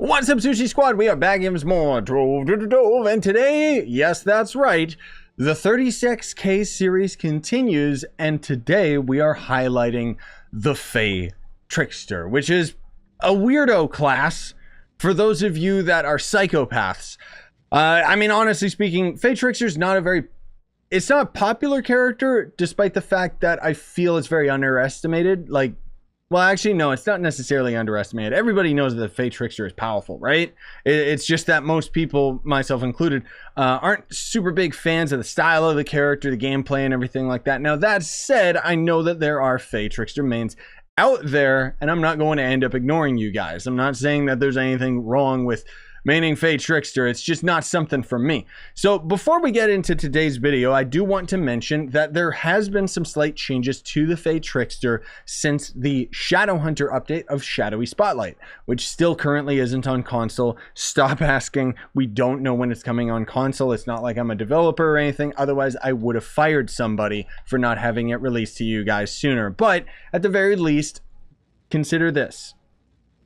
What's up, Scyushi Squad? We are back in more Trove, and today, yes, that's right, the 36K series continues, and today we are highlighting the Fae Trickster, which is a weirdo class for those of you that are psychopaths. I mean, honestly speaking, Fae Trickster is not a very... It's not a popular character, despite the fact that I feel it's very underestimated. Like, well, actually, no, it's not necessarily underestimated. Everybody knows that the Fae Trickster is powerful, right? It's just that most people, myself included, aren't super big fans of the style of the character, the gameplay, and everything like that. Now, that said, I know that there are Fae Trickster mains out there, and I'm not going to end up ignoring you guys. I'm not saying that there's anything wrong with maining Fae Trickster. It's just not something for me. So before we get into today's video, I do want to mention that there has been some slight changes to the Fae Trickster since the Shadow Hunter update of Shadowy Spotlight, which still currently isn't on console. Stop asking. We don't know when it's coming on console. It's not like I'm a developer or anything. Otherwise, I would have fired somebody for not having it released to you guys sooner. But at the very least, consider this.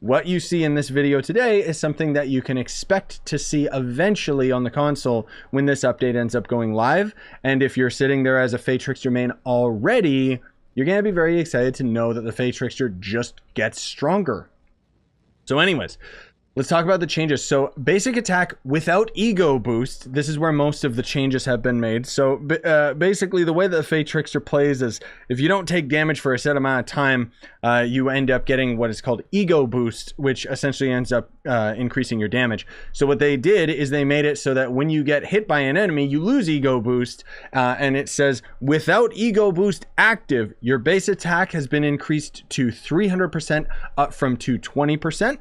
What you see in this video today is something that you can expect to see eventually on the console when this update ends up going live. And if you're sitting there as a Fae Trickster main already, you're going to be very excited to know that the Fae Trickster just gets stronger. So anyways, let's talk about the changes. So basic attack without ego boost. This is where most of the changes have been made. So basically the way that the Fae Trickster plays is if you don't take damage for a set amount of time, you end up getting what is called ego boost, which essentially ends up increasing your damage. So what they did is they made it so that when you get hit by an enemy, you lose ego boost. And it says without ego boost active, your base attack has been increased to 300% up from 220%.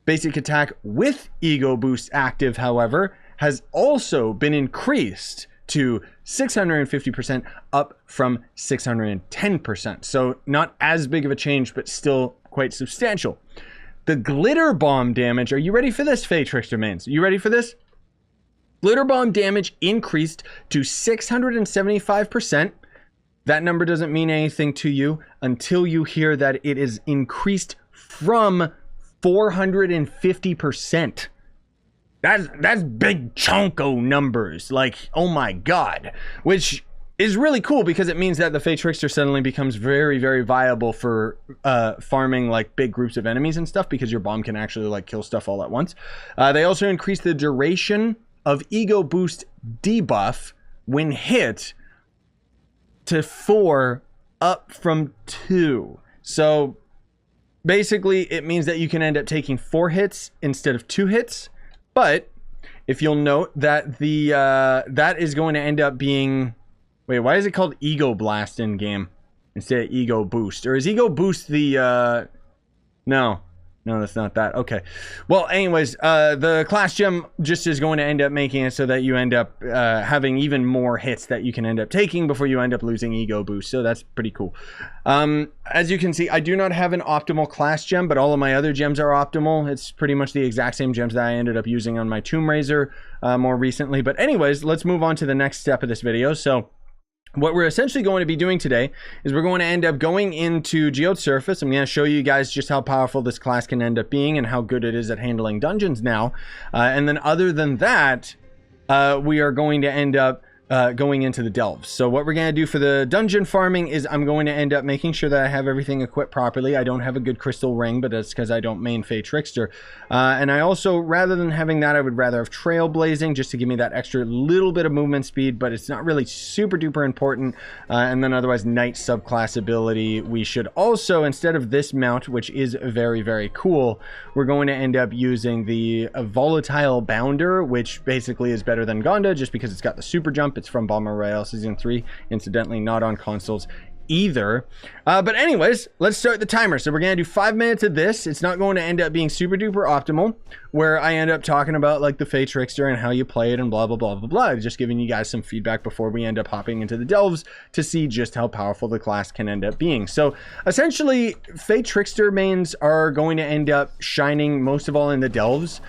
Basic attack with ego boost active, however, has also been increased to 650% up from 610%. So not as big of a change, but still quite substantial. The glitter bomb damage, are you ready for this, Fae Trickster mains? Are you ready for this? Glitter bomb damage increased to 675%. That number doesn't mean anything to you until you hear that it is increased from 450%. That's big chunko numbers. Like, oh my god. Which is really cool because it means that the Fae Trickster suddenly becomes very, very viable for farming like big groups of enemies and stuff, because your bomb can actually like kill stuff all at once. They also increased the duration of ego boost debuff when hit to 4 up from 2. So basically, it means that you can end up taking 4 hits instead of 2 hits. But if you'll note that the that is going to end up being... Wait, why is it called Ego Blast in game instead of Ego Boost? Or is Ego Boost the... No, that's not that. Okay. Well, anyways, the class gem just is going to end up making it so that you end up having even more hits that you can end up taking before you end up losing ego boost. So that's pretty cool. As you can see, I do not have an optimal class gem, but all of my other gems are optimal. It's pretty much the exact same gems that I ended up using on my Tomb Raiser more recently. But anyways, let's move on to the next step of this video. So what we're essentially going to be doing today is we're going to end up going into Geode Surface. I'm going to show you guys just how powerful this class can end up being and how good it is at handling dungeons now. And then other than that, we are going to end up going into the delves. So what we're going to do for the dungeon farming is I'm going to end up making sure that I have everything equipped properly. I don't have a good crystal ring, but that's because I don't main Fae Trickster. And I also, rather than having that, I would rather have Trailblazing just to give me that extra little bit of movement speed, but it's not really super duper important. And then otherwise, Knight subclass ability. We should also, instead of this mount, which is very, very cool, we're going to end up using the Volatile Bounder, which basically is better than Gonda just because it's got the super jump. It's from Bomber Royale Season 3, incidentally not on consoles either. But anyways, let's start the timer. So we're gonna do 5 minutes of this. It's not going to end up being super duper optimal, where I end up talking about like the Fae Trickster and how you play it and blah blah blah blah blah. Just giving you guys some feedback before we end up hopping into the delves to see just how powerful the class can end up being. So essentially, Fae Trickster mains are going to end up shining most of all in the delves,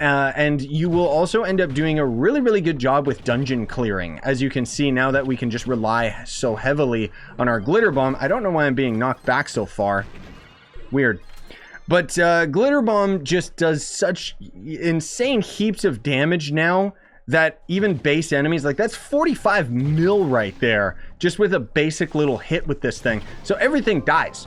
and you will also end up doing a really good job with dungeon clearing. As you can see, now that we can just rely so heavily on our glitter bomb. I don't know why I'm being knocked back so far. Weird. But Glitter Bomb just does such insane heaps of damage now that even base enemies, like that's 45 mil right there, just with a basic little hit with this thing. So everything dies.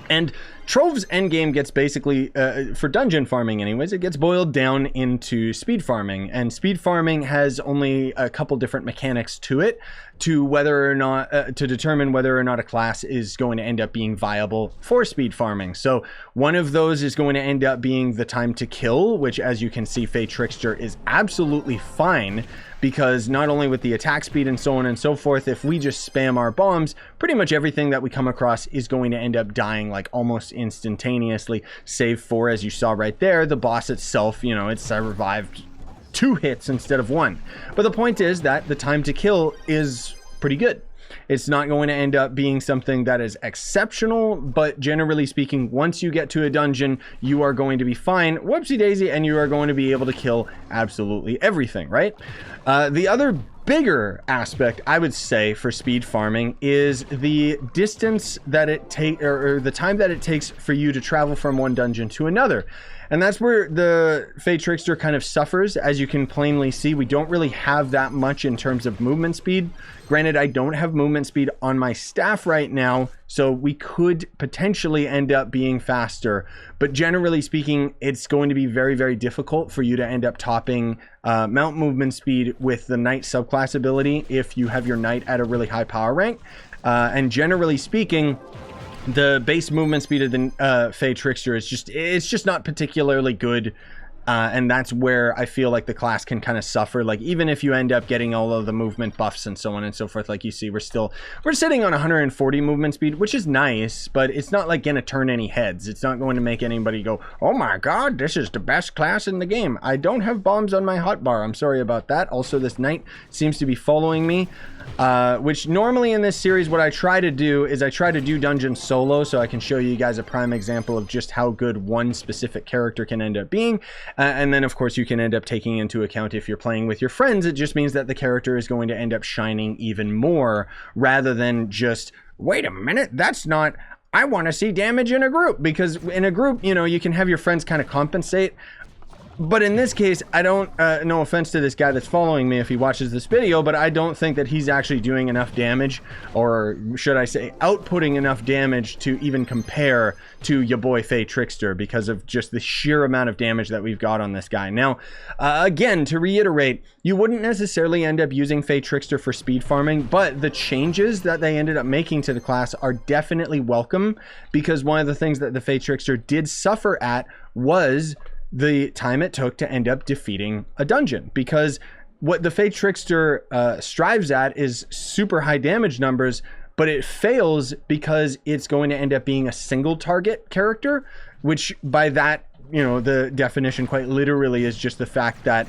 And Trove's endgame gets basically, for dungeon farming anyways, it gets boiled down into speed farming. And speed farming has only a couple different mechanics to it, to whether or not, to determine whether or not a class is going to end up being viable for speed farming. So one of those is going to end up being the time to kill, which as you can see, Fae Trickster is absolutely fine, because not only with the attack speed and so on and so forth, if we just spam our bombs, pretty much everything that we come across is going to end up dying like almost instantaneously, save for, as you saw right there, the boss itself, you know, it's survived 2 hits instead of 1. But the point is that the time to kill is pretty good. It's not going to end up being something that is exceptional, but generally speaking, once you get to a dungeon, you are going to be fine, whoopsie daisy, and you are going to be able to kill absolutely everything, right? The other bigger aspect, I would say, for speed farming is the distance that it takes, or the time that it takes for you to travel from one dungeon to another. And that's where the Fae Trickster kind of suffers. As you can plainly see, we don't really have that much in terms of movement speed. Granted, I don't have movement speed on my staff right now, so we could potentially end up being faster. But generally speaking, it's going to be very, very difficult for you to end up topping mount movement speed with the Knight subclass ability if you have your Knight at a really high power rank. And generally speaking, the base movement speed of the Fae Trickster is just not particularly good. And that's where I feel like the class can kind of suffer. Like, even if you end up getting all of the movement buffs and so on and so forth, like you see, we're sitting on 140 movement speed, which is nice, but it's not like gonna turn any heads. It's not going to make anybody go, oh my god, this is the best class in the game. I don't have bombs on my hotbar. I'm sorry about that. Also, this Knight seems to be following me. Which normally in this series, what I try to do is I try to do dungeons solo, so I can show you guys a prime example of just how good one specific character can end up being. And then of course you can end up taking into account if you're playing with your friends, it just means that the character is going to end up shining even more, rather than just, wait a minute, that's not, I want to see damage in a group. Because in a group, you know, you can have your friends kind of compensate. But in this case, I don't, no offense to this guy that's following me if he watches this video, but I don't think that he's actually doing enough damage, or should I say outputting enough damage to even compare to your boy Fae Trickster, because of just the sheer amount of damage that we've got on this guy. Now, again, to reiterate, you wouldn't necessarily end up using Fae Trickster for speed farming, but the changes that they ended up making to the class are definitely welcome, because one of the things that the Fae Trickster did suffer at was the time it took to end up defeating a dungeon. Because what the Fae Trickster strives at is super high damage numbers, but it fails because it's going to end up being a single target character, which by that, you know, the definition quite literally is just the fact that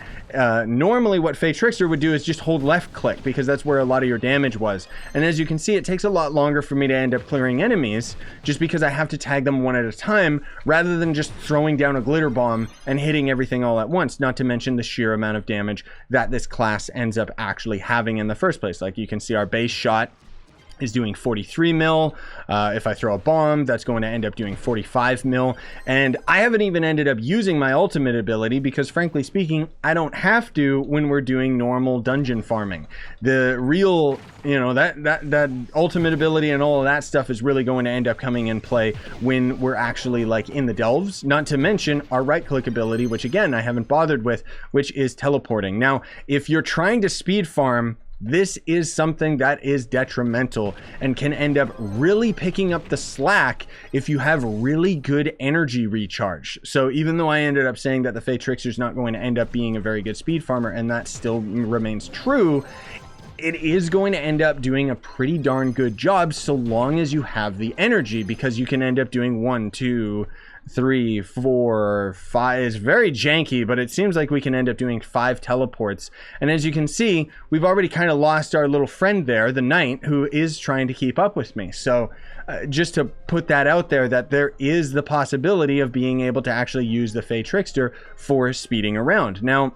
normally what Fae Trickster would do is just hold left click, because that's where a lot of your damage was. And as you can see, it takes a lot longer for me to end up clearing enemies, just because I have to tag them one at a time, rather than just throwing down a glitter bomb and hitting everything all at once, not to mention the sheer amount of damage that this class ends up actually having in the first place. Like you can see, our base shot is doing 43 mil. If I throw a bomb, that's going to end up doing 45 mil. And I haven't even ended up using my ultimate ability, because frankly speaking, I don't have to when we're doing normal dungeon farming. The real, you know, that ultimate ability and all of that stuff is really going to end up coming in play when we're actually like in the delves, not to mention our right click ability, which again, I haven't bothered with, which is teleporting. Now, if you're trying to speed farm, this is something that is detrimental and can end up really picking up the slack if you have really good energy recharge. So even though I ended up saying that the Fae Trickster is not going to end up being a very good speed farmer, and that still remains true, it is going to end up doing a pretty darn good job so long as you have the energy, because you can end up doing 1, 2, 3, 4, 5. It's very janky, but it seems like we can end up doing 5 teleports. And as you can see, we've already kind of lost our little friend there, the Knight, who is trying to keep up with me. So just to put that out there, that there is the possibility of being able to actually use the Fae Trickster for speeding around. Now,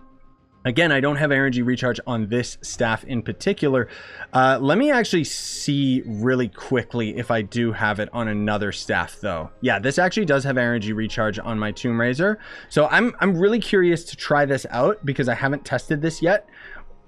Again, I don't have energy recharge on this staff in particular. Let me actually see really quickly if I do have it on another staff though. Yeah, this actually does have energy recharge on my Tomb Razor. So I'm really curious to try this out because I haven't tested this yet.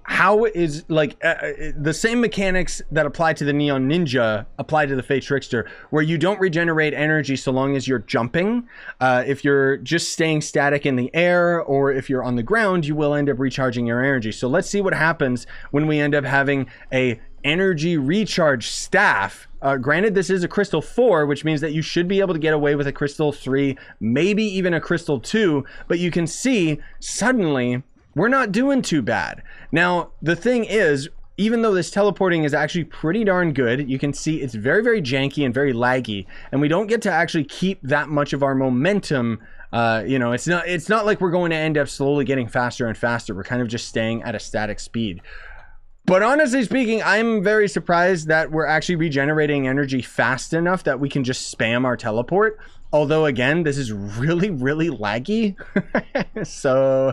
How is like the same mechanics that apply to the Neon Ninja apply to the Fae Trickster, where you don't regenerate energy so long as you're jumping. If you're just staying static in the air, or if you're on the ground, you will end up recharging your energy. So let's see what happens when we end up having a energy recharge staff. Granted, this is a crystal 4, which means that you should be able to get away with a crystal 3, maybe even a crystal 2, but you can see suddenly we're not doing too bad. Now, the thing is, even though this teleporting is actually pretty darn good, you can see it's very, very janky and very laggy, and we don't get to actually keep that much of our momentum. You know, it's not like we're going to end up slowly getting faster and faster. We're kind of just staying at a static speed. But honestly speaking, I'm very surprised that we're actually regenerating energy fast enough that we can just spam our teleport. Although, again, this is really, really laggy. So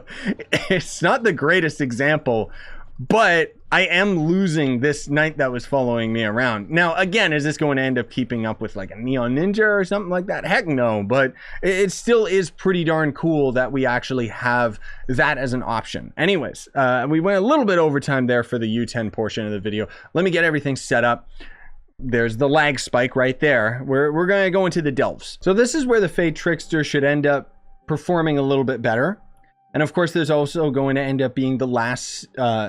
it's not the greatest example, but I am losing this knight that was following me around. Now, again, is this going to end up keeping up with like a Neon Ninja or something like that? Heck no, but it still is pretty darn cool that we actually have that as an option. Anyways, we went a little bit overtime there for the U10 portion of the video. Let me get everything set up. There's the lag spike right there. We're going to go into the delves. So this is where the Fae Trickster should end up performing a little bit better. And of course, there's also going to end up being the last,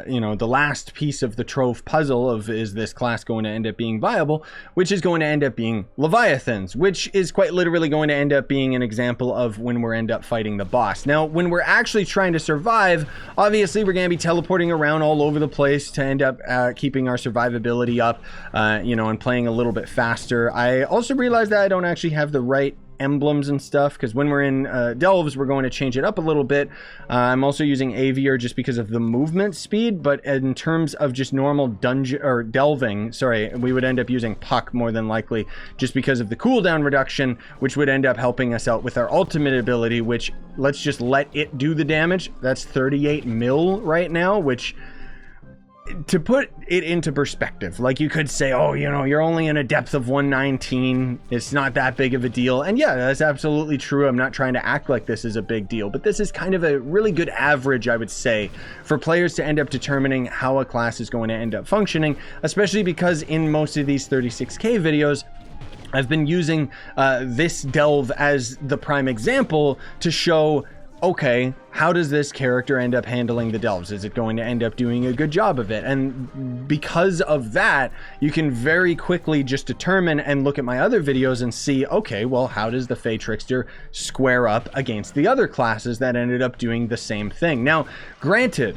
you know, the last piece of the Trove puzzle of, is this class going to end up being viable, which is going to end up being Leviathans, which is quite literally going to end up being an example of when we're end up fighting the boss. Now, when we're actually trying to survive, obviously we're going to be teleporting around all over the place to end up keeping our survivability up, you know, and playing a little bit faster. I also realized that I don't actually have the right emblems and stuff, because when we're in delves, we're going to change it up a little bit. I'm also using Aviar just because of the movement speed, but in terms of just normal dungeon or delving, sorry, we would end up using Puck more than likely, just because of the cooldown reduction, which would end up helping us out with our ultimate ability, which, let's just let it do the damage. That's 38 mil right now, which, to put it into perspective, like you could say, oh, you know, you're only in a depth of 119. It's not that big of a deal. And yeah, that's absolutely true. I'm not trying to act like this is a big deal, but this is kind of a really good average, I would say, for players to end up determining how a class is going to end up functioning, especially because in most of these 36K videos, I've been using this delve as the prime example to show, okay, how does this character end up handling the delves? Is it going to end up doing a good job of it? And because of that, you can very quickly just determine and look at my other videos and see, okay, well, how does the Fae Trickster square up against the other classes that ended up doing the same thing? Now, granted,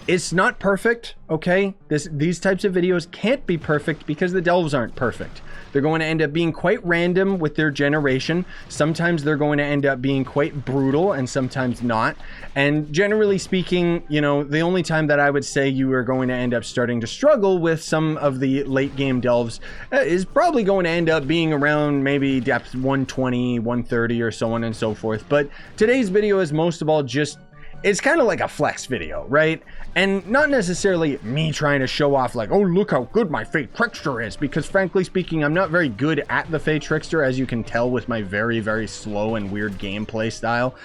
it's not perfect, okay? These types of videos can't be perfect because the delves aren't perfect. They're going to end up being quite random with their generation. Sometimes they're going to end up being quite brutal and sometimes not. And generally speaking, you know, the only time that I would say you are going to end up starting to struggle with some of the late game delves is probably going to end up being around maybe depth 120, 130 or so on and so forth. But today's video is most of all just, it's kind of like a flex video, right? And not necessarily me trying to show off like, oh, look how good my Fae Trickster is, because frankly speaking, I'm not very good at the Fae Trickster, as you can tell with my very, very slow and weird gameplay style.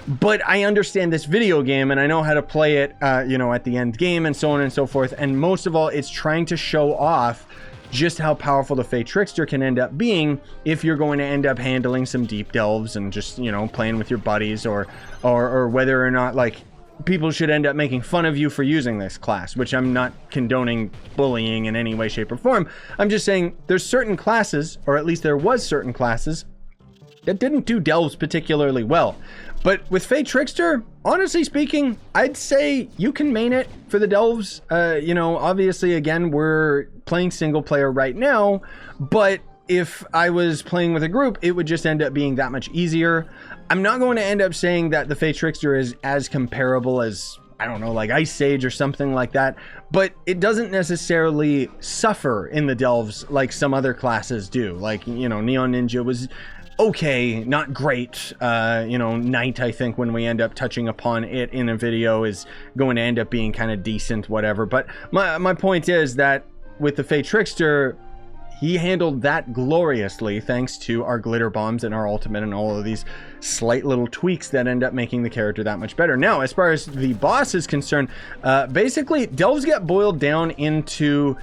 But I understand this video game and I know how to play it, you know, at the end game and so on and so forth. And most of all, it's trying to show off just how powerful the Fae Trickster can end up being if you're going to end up handling some deep delves and just, you know, playing with your buddies, or whether or not like people should end up making fun of you for using this class, which I'm not condoning bullying in any way, shape, or form. I'm just saying there's certain classes, or at least there was certain classes, that didn't do delves particularly well. But with Fae Trickster, honestly speaking, I'd say you can main it for the delves. You know, obviously, again, we're playing single player right now, but if I was playing with a group, it would just end up being that much easier. I'm not going to end up saying that the Fae Trickster is as comparable as, I don't know, like Ice Sage or something like that, but it doesn't necessarily suffer in the delves like some other classes do. Like, you know, Neon Ninja was okay, not great. You know, Knight, I think, when we end up touching upon it in a video, is going to end up being kind of decent, whatever. But my point is that with the Fae Trickster, he handled that gloriously thanks to our glitter bombs and our ultimate and all of these slight little tweaks that end up making the character that much better. Now, as far as the boss is concerned, basically delves get boiled down into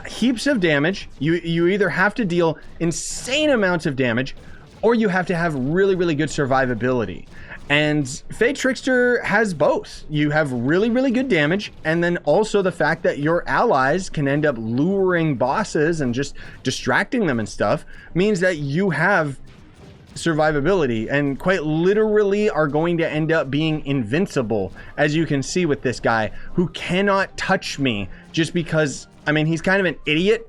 heaps of damage. You either have to deal insane amounts of damage, or you have to have really, really good survivability. And Fae Trickster has both. You have really, really good damage, and then also the fact that your allies can end up luring bosses and just distracting them and stuff means that you have survivability and quite literally are going to end up being invincible, as you can see with this guy who cannot touch me just because, I mean, he's kind of an idiot.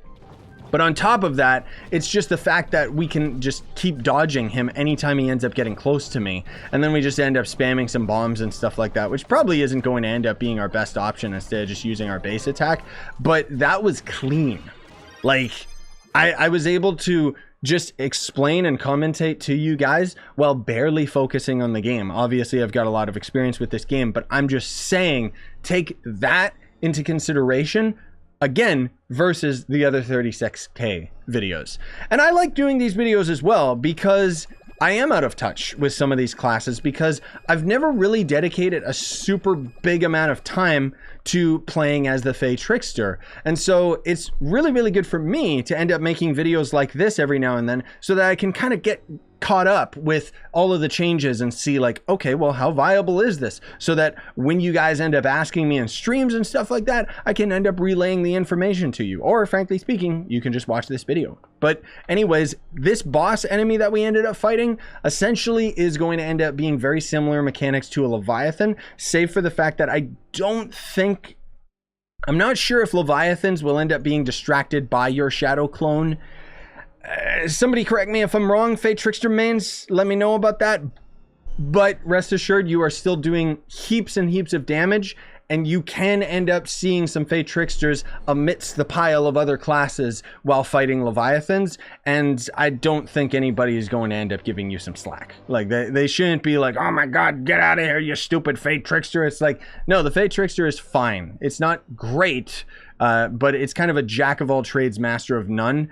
But on top of that, it's just the fact that we can just keep dodging him anytime he ends up getting close to me. And then we just end up spamming some bombs and stuff like that, which probably isn't going to end up being our best option instead of just using our base attack. But that was clean. Like, I was able to just explain and commentate to you guys while barely focusing on the game. Obviously, I've got a lot of experience with this game, but I'm just saying, take that into consideration again versus the other 36K videos. And I like doing these videos as well because I am out of touch with some of these classes because I've never really dedicated a super big amount of time to playing as the Fae Trickster. And so it's really, really good for me to end up making videos like this every now and then so that I can kind of get caught up with all of the changes and see like, okay, well, how viable is this? So that when you guys end up asking me in streams and stuff like that, I can end up relaying the information to you. Or frankly speaking, you can just watch this video. But anyways, this boss enemy that we ended up fighting essentially is going to end up being very similar mechanics to a Leviathan, save for the fact that I'm not sure if Leviathans will end up being distracted by your shadow clone. Somebody correct me if I'm wrong, Fae Trickster mains, let me know about that. But rest assured, you are still doing heaps and heaps of damage, and you can end up seeing some Fae Tricksters amidst the pile of other classes while fighting Leviathans, and I don't think anybody is going to end up giving you some slack. Like, they shouldn't be like, oh my god, get out of here, you stupid Fae Trickster. It's like, no, the Fae Trickster is fine. It's not great, but it's kind of a jack of all trades, master of none.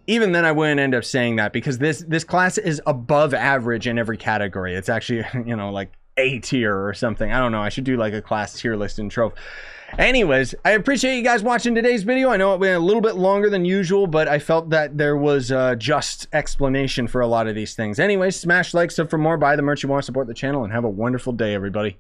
Even then, I wouldn't end up saying that because this class is above average in every category. It's actually, you know, like A tier or something. I don't know. I should do like a class tier list in Trove. Anyways, I appreciate you guys watching today's video. I know it went a little bit longer than usual, but I felt that there was a just explanation for a lot of these things. Anyways, smash like, sub for more, buy the merch you want, support the channel, and have a wonderful day, everybody.